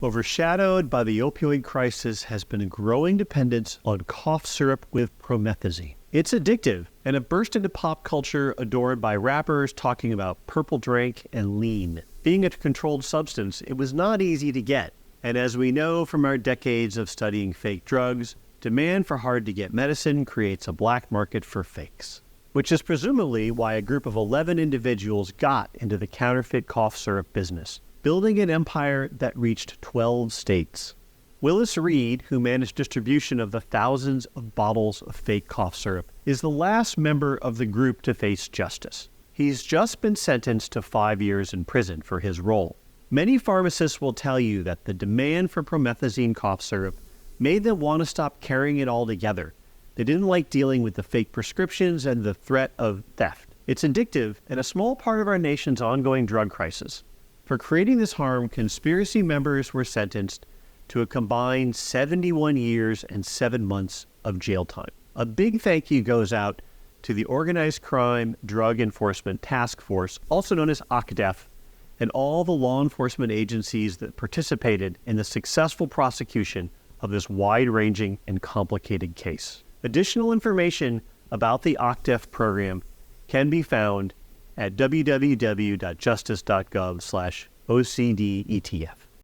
Overshadowed by the opioid crisis has been a growing dependence on cough syrup with promethazine. It's addictive, and it burst into pop culture adored by rappers talking about purple drink and lean. Being a controlled substance, it was not easy to get. And as we know from our decades of studying fake drugs, demand for hard-to-get medicine creates a black market for fakes. Which is presumably why a group of 11 individuals got into the counterfeit cough syrup business, building an empire that reached 12 states. Willis Reed, who managed distribution of the thousands of bottles of fake cough syrup, is the last member of the group to face justice. He's just been sentenced to 5 years in prison for his role. Many pharmacists will tell you that the demand for promethazine cough syrup made them want to stop carrying it altogether. They didn't like dealing with the fake prescriptions and the threat of theft. It's addictive and a small part of our nation's ongoing drug crisis. For creating this harm, conspiracy members were sentenced to a combined 71 years and 7 months of jail time. A big thank you goes out to the Organized Crime Drug Enforcement Task Force, also known as OCDETF, and all the law enforcement agencies that participated in the successful prosecution of this wide-ranging and complicated case. Additional information about the OCDETF program can be found at www.justice.gov/OCDETF.